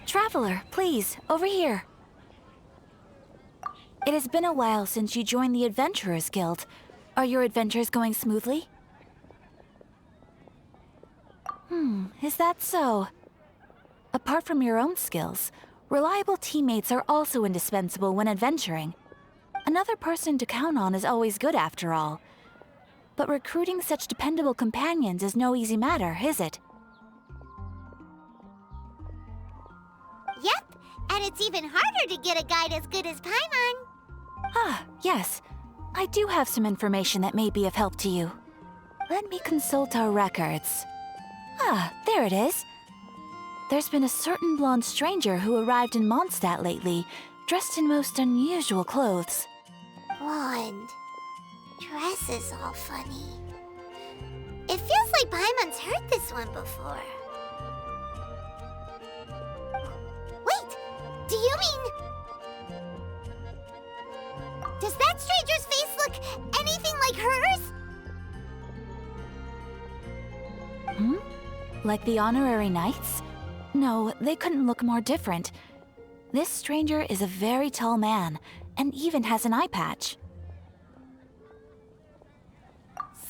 Traveler, please, over here. It has been a while since you joined the Adventurers Guild. Are your adventures going smoothly? Is that so? Apart from your own skills, reliable teammates are also indispensable when adventuring. Another person to count on is always good after all. But recruiting such dependable companions is no easy matter, is it? Yep, and it's even harder to get a guide as good as Paimon. Ah, yes. I do have some information that may be of help to you. Let me consult our records. Ah, there it is. There's been a certain blonde stranger who arrived in Mondstadt lately, dressed in most unusual clothes. Blonde. Dress is all funny. It feels like Paimon's heard this one before. Wait, do you mean... Does that stranger's face look anything like hers? Like the honorary knights? No, they couldn't look more different. This stranger is a very tall man, and even has an eye patch.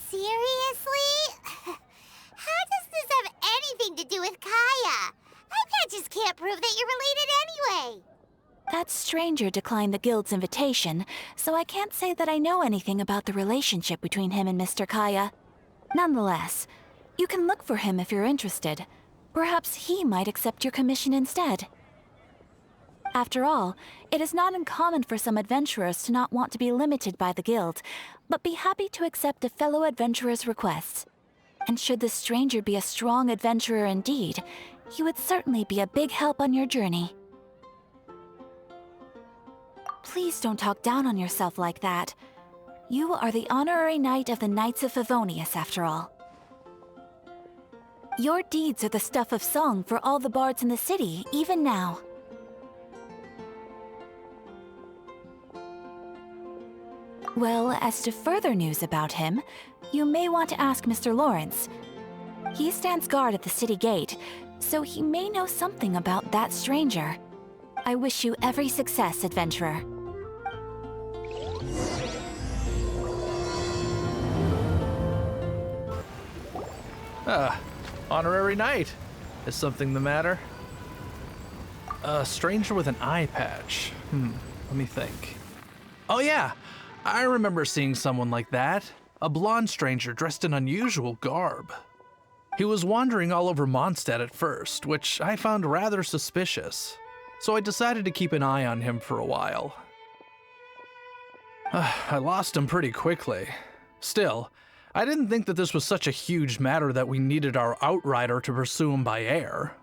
Seriously? How does this have anything to do with Kaya? Eye patches can't prove that you're related anyway. That stranger declined the guild's invitation, so I can't say that I know anything about the relationship between him and Mr. Kaya. Nonetheless, you can look for him if you're interested. Perhaps he might accept your commission instead. After all, it is not uncommon for some adventurers to not want to be limited by the guild, but be happy to accept a fellow adventurer's requests. And should this stranger be a strong adventurer indeed, he would certainly be a big help on your journey. Please don't talk down on yourself like that. You are the honorary knight of the Knights of Favonius, after all. Your deeds are the stuff of song for all the bards in the city, even now. Well, as to further news about him, you may want to ask Mr. Lawrence. He stands guard at the city gate, so he may know something about that stranger. I wish you every success, adventurer. Honorary knight. Is something the matter? A stranger with an eye patch. Let me think. Oh yeah, I remember seeing someone like that. A blonde stranger dressed in unusual garb. He was wandering all over Mondstadt at first, which I found rather suspicious. So I decided to keep an eye on him for a while. I lost him pretty quickly. Still, I didn't think that this was such a huge matter that we needed our outrider to pursue him by air.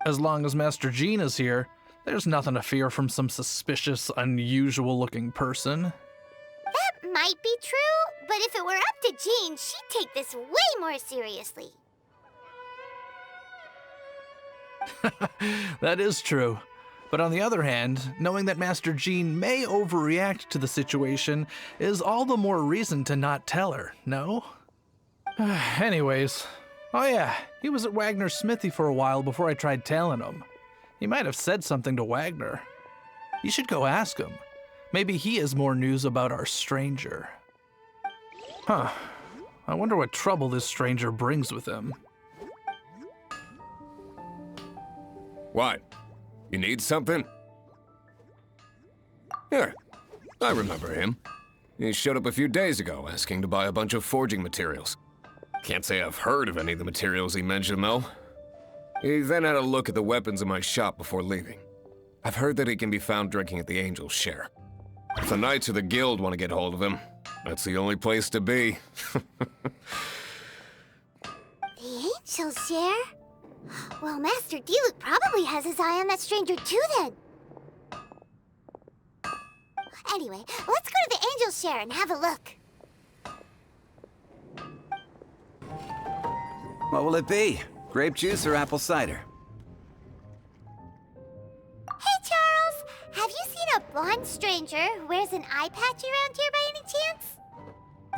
As long as Master Jean is here, there's nothing to fear from some suspicious, unusual-looking person. That might be true, but if it were up to Jean, she'd take this way more seriously. That is true. But on the other hand, knowing that Master Jean may overreact to the situation is all the more reason to not tell her, no? Anyways, oh yeah, he was at Wagner's smithy for a while before I tried tailing him. He might have said something to Wagner. You should go ask him. Maybe he has more news about our stranger. I wonder what trouble this stranger brings with him. What? You need something? Here, I remember him. He showed up a few days ago asking to buy a bunch of forging materials. Can't say I've heard of any of the materials he mentioned, though. He then had a look at the weapons in my shop before leaving. I've heard that he can be found drinking at the Angel's Share. If the Knights of the Guild want to get hold of him, that's the only place to be. The Angel's Share? Well, Master Diluc probably has his eye on that stranger too, then. Anyway, let's go to the Angel's Share and have a look. What will it be? Grape juice or apple cider? Hey, Charles! Have you seen a blonde stranger who wears an eye patch around here by any chance?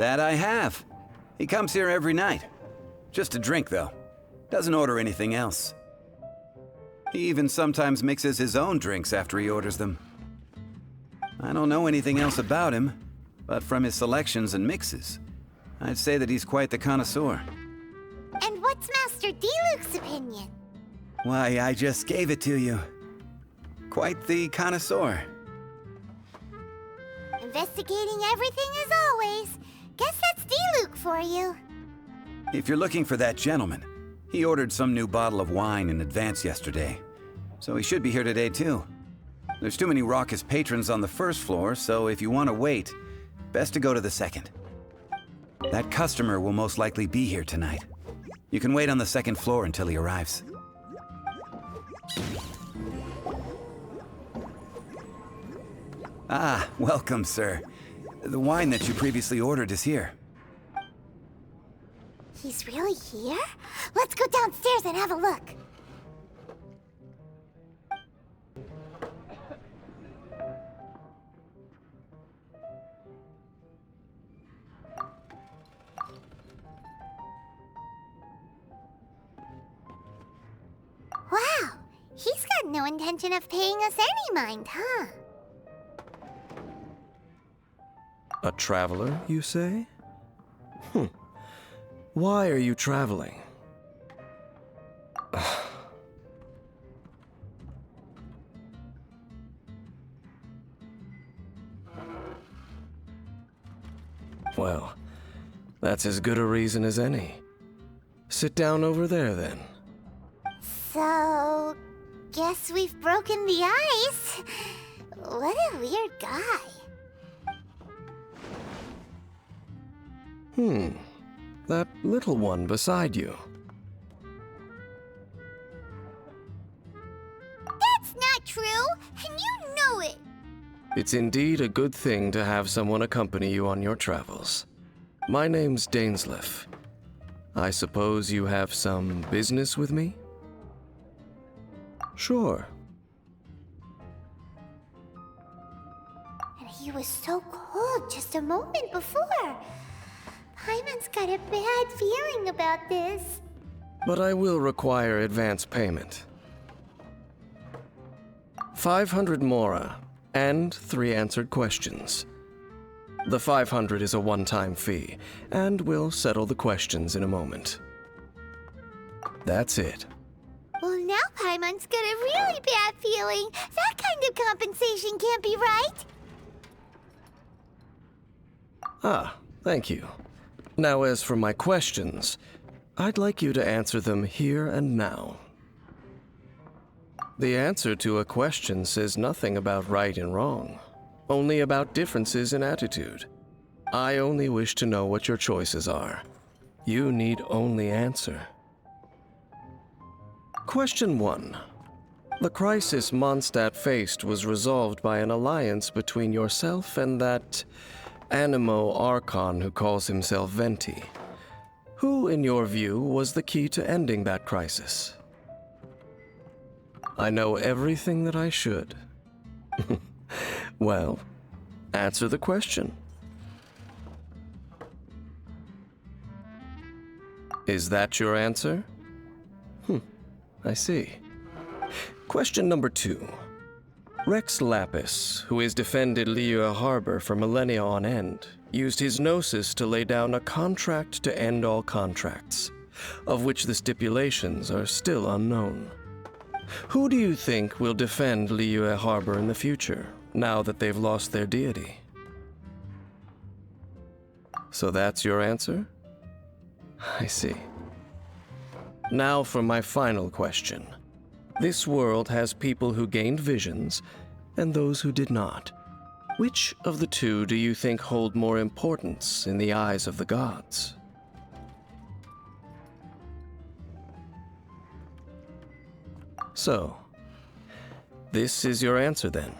That I have. He comes here every night. Just a drink, though. Doesn't order anything else. He even sometimes mixes his own drinks after he orders them. I don't know anything else about him, but from his selections and mixes, I'd say that he's quite the connoisseur. And what's Master Diluc's opinion? Why, I just gave it to you. Quite the connoisseur. Investigating everything as always. Guess that's Diluc for you. If you're looking for that gentleman, he ordered some new bottle of wine in advance yesterday, so he should be here today too. There's too many raucous patrons on the first floor, so if you want to wait, best to go to the second. That customer will most likely be here tonight. You can wait on the second floor until he arrives. Ah, welcome, sir. The wine that you previously ordered is here. He's really here? Let's go downstairs and have a look. Wow, he's got no intention of paying us any mind, huh? A traveler, you say? Why are you traveling? Well, that's as good a reason as any. Sit down over there, then. So, guess we've broken the ice. What a weird guy. That little one beside you. That's not true, and you know it. It's indeed a good thing to have someone accompany you on your travels. My name's Dainsleif. I suppose you have some business with me? Sure. And he was so cold just a moment before. Paimon's got a bad feeling about this. But I will require advance payment. 500 mora, and 3 answered questions. The 500 is a one-time fee, and we'll settle the questions in a moment. That's it. Well, now Paimon's got a really bad feeling. That kind of compensation can't be right. Ah, thank you. Now, as for my questions, I'd like you to answer them here and now. The answer to a question says nothing about right and wrong, only about differences in attitude. I only wish to know what your choices are. You need only answer. Question 1. The crisis Mondstadt faced was resolved by an alliance between yourself and that Animo Archon who calls himself Venti. Who, in your view, was the key to ending that crisis? I know everything that I should. Well, answer the question. Is that your answer? I see. Question number 2. Rex Lapis, who has defended Liyue Harbor for millennia on end, used his gnosis to lay down a contract to end all contracts, of which the stipulations are still unknown. Who do you think will defend Liyue Harbor in the future, now that they've lost their deity? So that's your answer? I see. Now for my final question. This world has people who gained visions, and those who did not. Which of the two do you think hold more importance in the eyes of the gods? So, this is your answer then?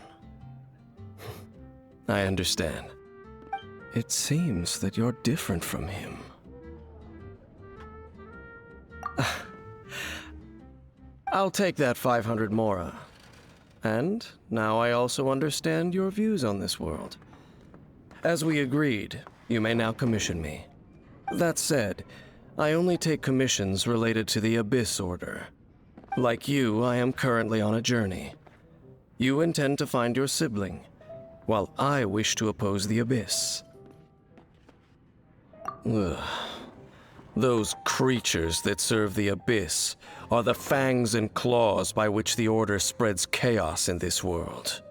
I understand. It seems that you're different from him. I'll take that 500 mora. And now I also understand your views on this world. As we agreed, you may now commission me. That said, I only take commissions related to the Abyss Order. Like you, I am currently on a journey. You intend to find your sibling, while I wish to oppose the Abyss. Ugh. Those creatures that serve the Abyss are the fangs and claws by which the Order spreads chaos in this world.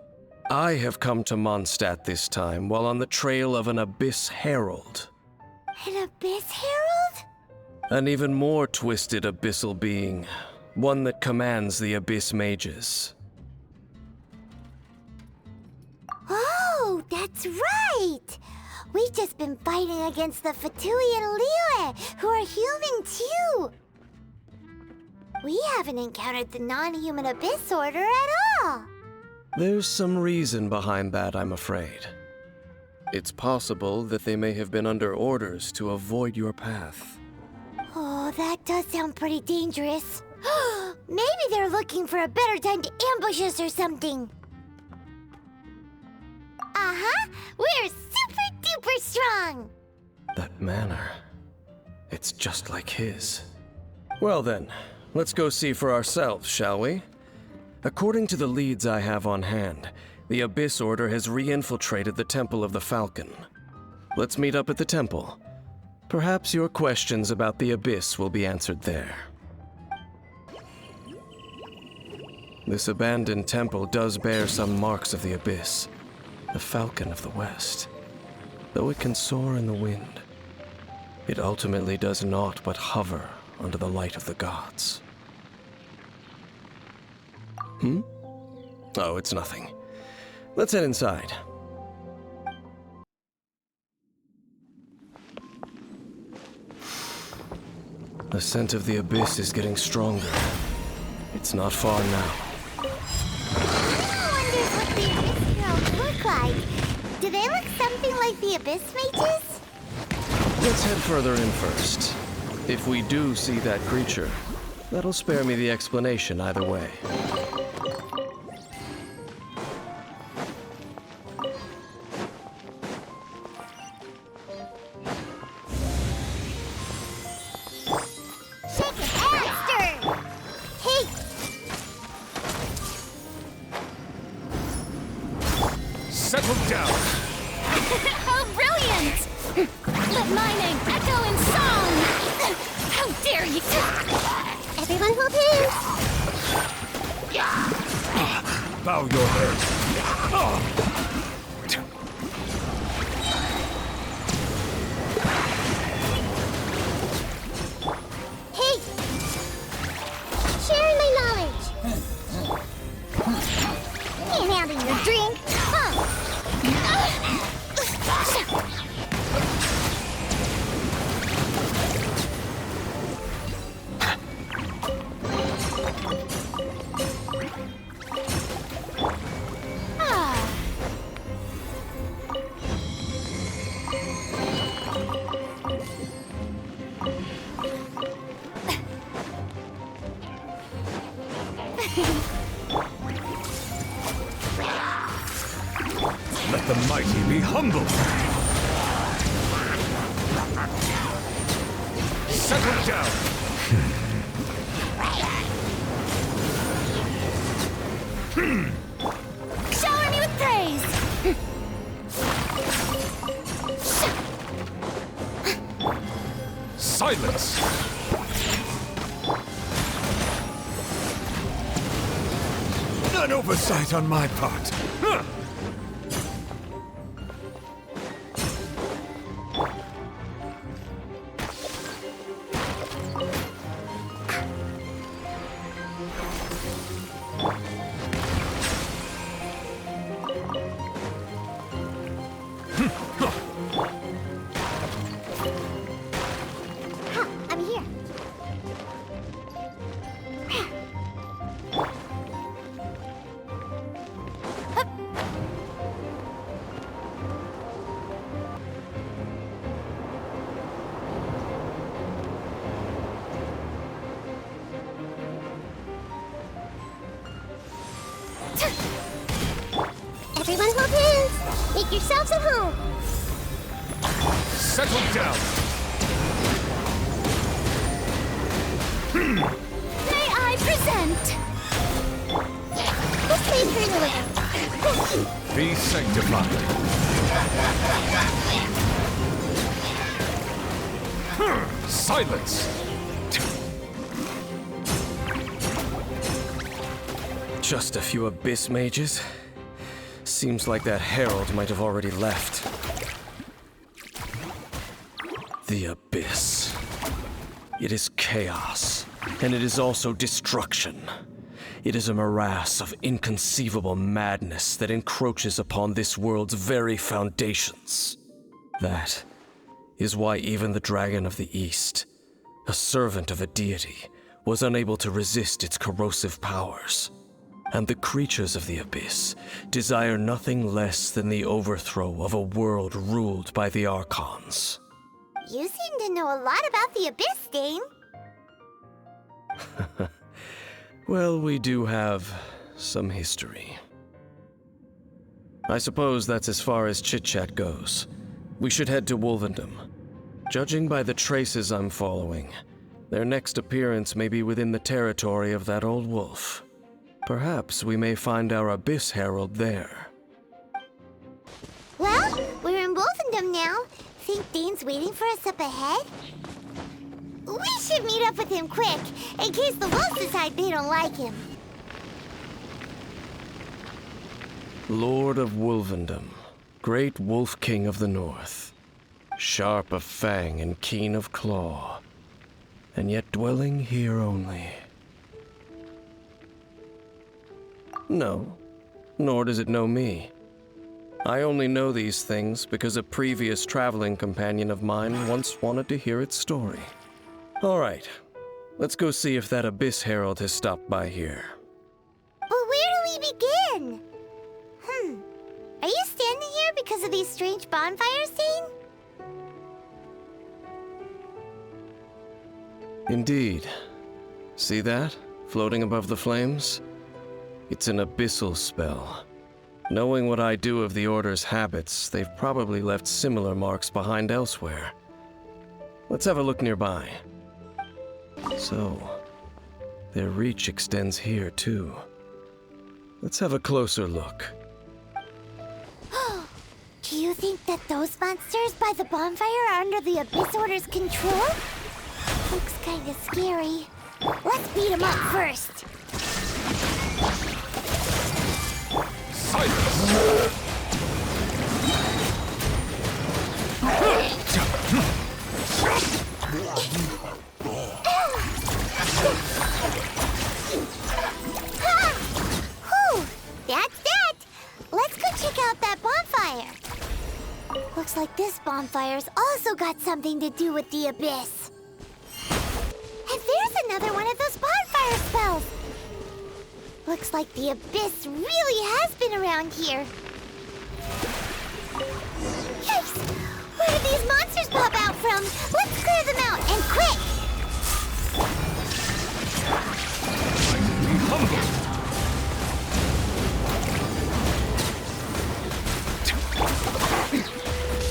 I have come to Mondstadt this time while on the trail of an Abyss Herald. An Abyss Herald? An even more twisted abyssal being, one that commands the Abyss mages. Oh, that's right! We've just been fighting against the Fatui and Liyue, who are human too! We haven't encountered the non-human Abyss Order at all! There's some reason behind that, I'm afraid. It's possible that they may have been under orders to avoid your path. Oh, that does sound pretty dangerous. Maybe they're looking for a better time to ambush us or something. Uh-huh, we're super duper strong! That manner, it's just like his. Well then, let's go see for ourselves, shall we? According to the leads I have on hand, the Abyss Order has re-infiltrated the Temple of the Falcon. Let's meet up at the temple. Perhaps your questions about the Abyss will be answered there. This abandoned temple does bear some marks of the Abyss, the Falcon of the West. Though it can soar in the wind, it ultimately does naught but hover under the light of the gods. Oh, it's nothing. Let's head inside. The scent of the Abyss is getting stronger. It's not far now. I wonder what the Abyss Heralds look like. Do they look something like the Abyss Mages? Let's head further in first. If we do see that creature, that'll spare me the explanation either way. Settle down! How brilliant! Let my name echo in song! How dare you! Everyone hold hands! Bow your head. Hey! Sharing my knowledge! Can't handle your drink! Let the mighty be humble! Settle down! Shower me with praise! Silence! An oversight on my part. Huh. I'm here. Everyone hold hands! Make yourselves at home! Settle down! May I present! Let's leave her away. Be sanctified. Silence! Just a few abyss mages? Seems like that herald might have already left. The abyss. It is chaos, and it is also destruction. It is a morass of inconceivable madness that encroaches upon this world's very foundations. That is why even the Dragon of the East, a servant of a deity, was unable to resist its corrosive powers. And the creatures of the abyss desire nothing less than the overthrow of a world ruled by the Archons. You seem to know a lot about the Abyss, Dane. Well, we do have some history. I suppose that's as far as chit-chat goes. We should head to Wolvendom. Judging by the traces I'm following, their next appearance may be within the territory of that old wolf. Perhaps we may find our Abyss Herald there. Well, we're in Wolfendom now. Think Dane's waiting for us up ahead? We should meet up with him quick, in case the wolves decide they don't like him. Lord of Wolvendom, great Wolf King of the North, sharp of fang and keen of claw, and yet dwelling here only. No, nor does it know me. I only know these things because a previous traveling companion of mine once wanted to hear its story. All right, let's go see if that Abyss Herald has stopped by here. But where do we begin? Are you standing here because of these strange bonfires, Dane? Indeed. See that, floating above the flames? It's an abyssal spell. Knowing what I do of the Order's habits, they've probably left similar marks behind elsewhere. Let's have a look nearby. So, their reach extends here too. Let's have a closer look. Do you think that those monsters by the bonfire are under the Abyss Order's control? Looks kinda scary. Let's beat them up first. Whew, that's that. Let's go check out that bonfire. Looks like this bonfire's also got something to do with the Abyss. And there's another one of those bonfire spells. Looks like the Abyss really has been around here. Yikes! Where did these monsters pop out from? Let's clear them out, and quick!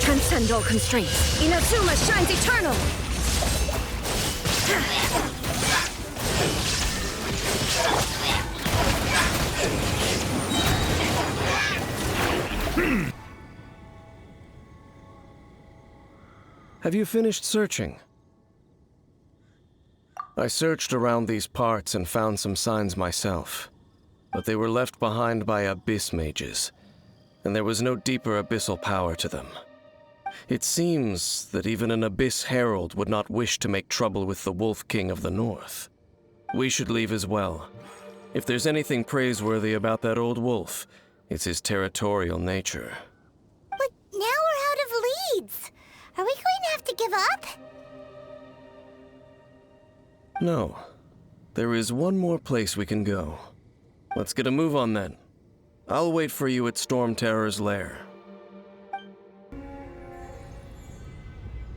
Transcend all constraints. Inazuma shines eternal! Have you finished searching? I searched around these parts and found some signs myself, but they were left behind by abyss mages, and there was no deeper abyssal power to them. It seems that even an Abyss Herald would not wish to make trouble with the Wolf King of the North. We should leave as well. If there's anything praiseworthy about that old wolf, it's his territorial nature. But now we're out of leads. Are we going to have to give up? No. There is one more place we can go. Let's get a move on then. I'll wait for you at Storm Terror's lair.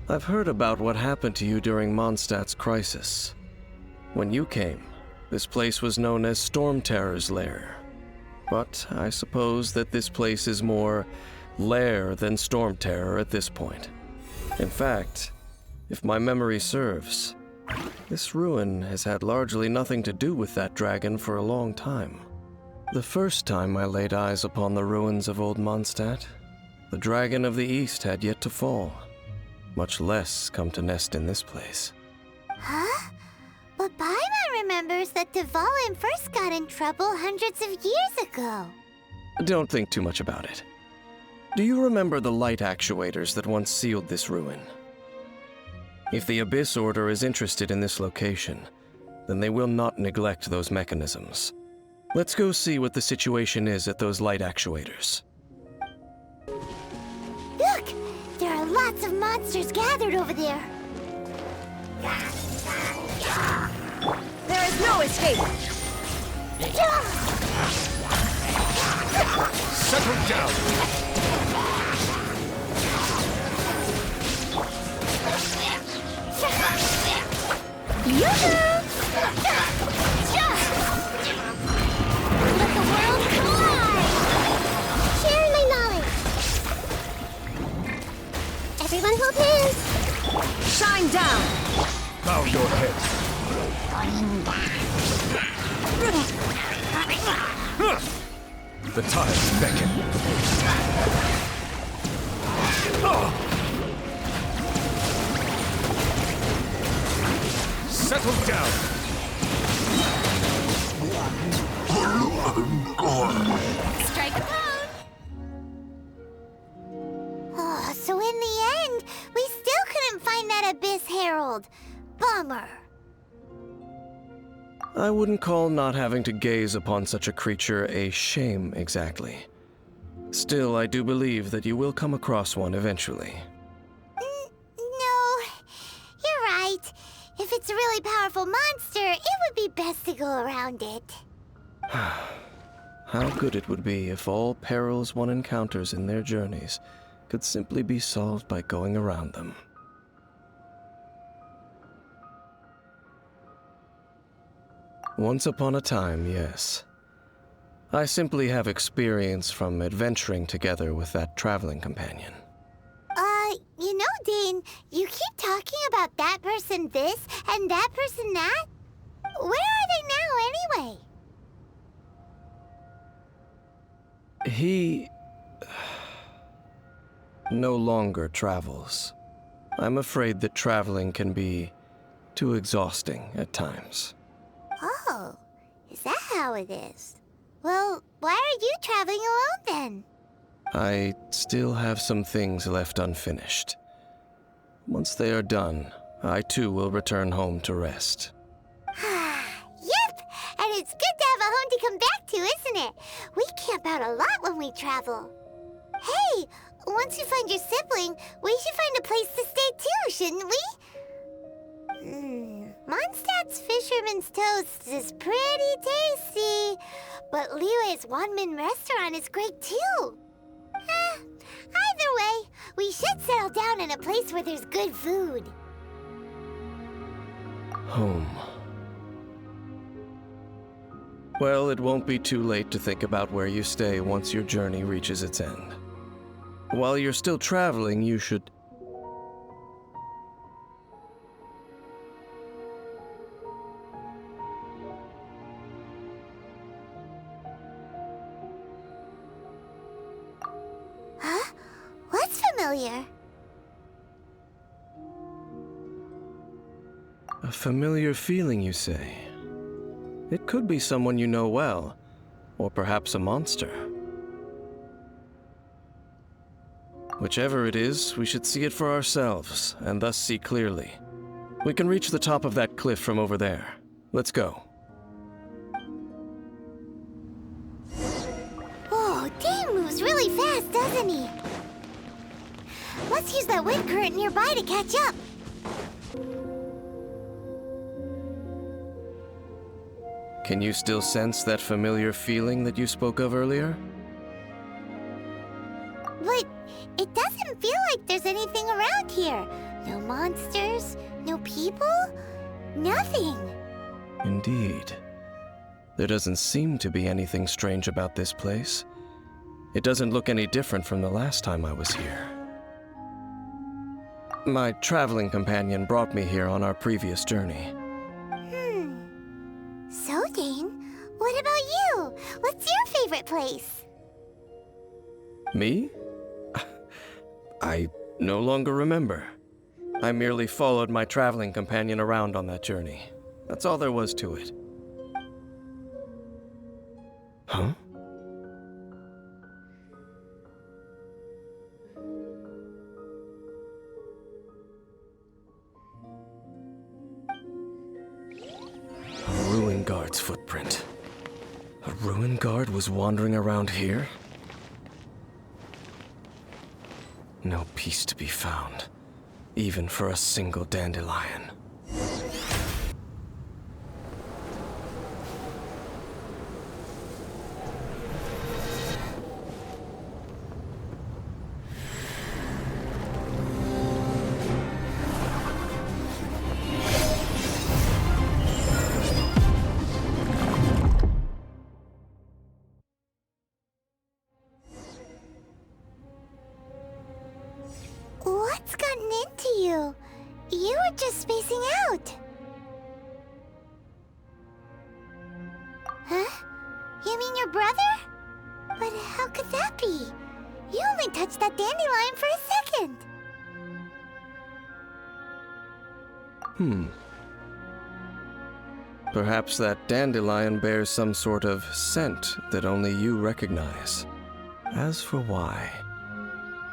I've heard about what happened to you during Mondstadt's crisis. When you came, this place was known as Storm Terror's lair. But I suppose that this place is more lair than Storm Terror at this point. In fact, if my memory serves, This ruin has had largely nothing to do with that dragon for a long time. The first time I laid eyes upon the ruins of Old Mondstadt, the dragon of the East had yet to fall, much less come to nest in this place. Huh? But Paimon remembers that Dvalin first got in trouble hundreds of years ago. Don't think too much about it. Do you remember the light actuators that once sealed this ruin? If the Abyss Order is interested in this location, then they will not neglect those mechanisms. Let's go see what the situation is at those light actuators. Look! There are lots of monsters gathered over there. There is no escape! Settle down! Let the world collide! Share my knowledge! Everyone hold hands! Shine down! Bow your head. The tides beckon. Settle down. Strike a pose! Oh, so in the end, we still couldn't find that Abyss Herald. Bummer. I wouldn't call not having to gaze upon such a creature a shame exactly. Still, I do believe that you will come across one eventually. No, you're right. If it's a really powerful monster, it would be best to go around it. How good it would be if all perils one encounters in their journeys could simply be solved by going around them. Once upon a time, yes. I simply have experience from adventuring together with that traveling companion. You know, Dane, you keep talking about that person this and that person that. Where are they now, anyway? He no longer travels. I'm afraid that traveling can be too exhausting at times. Oh, is that how it is? Well, why are you traveling alone then? I still have some things left unfinished. Once they are done, I too will return home to rest. Yep, and it's good to have a home to come back to, isn't it? We camp out a lot when we travel. Hey, once you find your sibling, we should find a place to stay too, shouldn't we? Mondstadt's Fisherman's Toast is pretty tasty, but Liyue's one-man restaurant is great too. Either way, we should settle down in a place where there's good food. Home. Well, it won't be too late to think about where you stay once your journey reaches its end. While you're still traveling, you should... Huh? What's familiar? A familiar feeling, you say? It could be someone you know well, or perhaps a monster. Whichever it is, we should see it for ourselves, and thus see clearly. We can reach the top of that cliff from over there. Let's go. Oh, Dane moves really fast, doesn't he? Let's use that wind current nearby to catch up. Can you still sense that familiar feeling that you spoke of earlier? But it doesn't feel like there's anything around here. No monsters, no people, nothing. Indeed. There doesn't seem to be anything strange about this place. It doesn't look any different from the last time I was here. My traveling companion brought me here on our previous journey. So, Dane, what about you? What's your favorite place? Me? I no longer remember. I merely followed my traveling companion around on that journey. That's all there was to it. Huh? A ruin guard's footprint. A ruin guard was wandering around here? No peace to be found, even for a single dandelion. What's gotten into you? You were just spacing out. Huh? You mean your brother? But how could that be? You only touched that dandelion for a second. Perhaps that dandelion bears some sort of scent that only you recognize. As for why,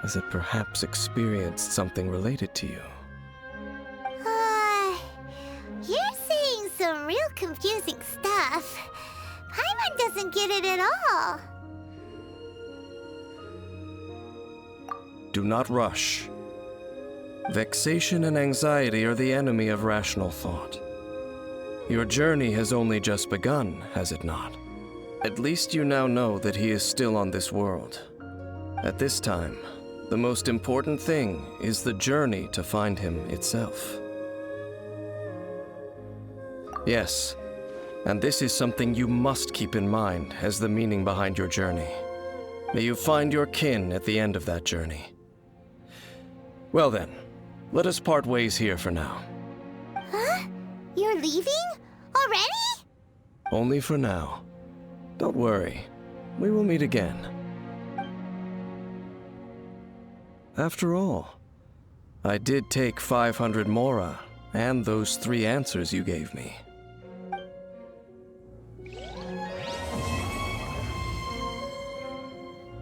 has it perhaps experienced something related to you? You're saying some real confusing stuff. Paimon doesn't get it at all. Do not rush. Vexation and anxiety are the enemy of rational thought. Your journey has only just begun, has it not? At least you now know that he is still on this world. At this time, the most important thing is the journey to find him itself. Yes, and this is something you must keep in mind as the meaning behind your journey. May you find your kin at the end of that journey. Well then, let us part ways here for now. Huh? You're leaving? Already? Only for now. Don't worry, we will meet again. After all, I did take 500 mora and those 3 answers you gave me.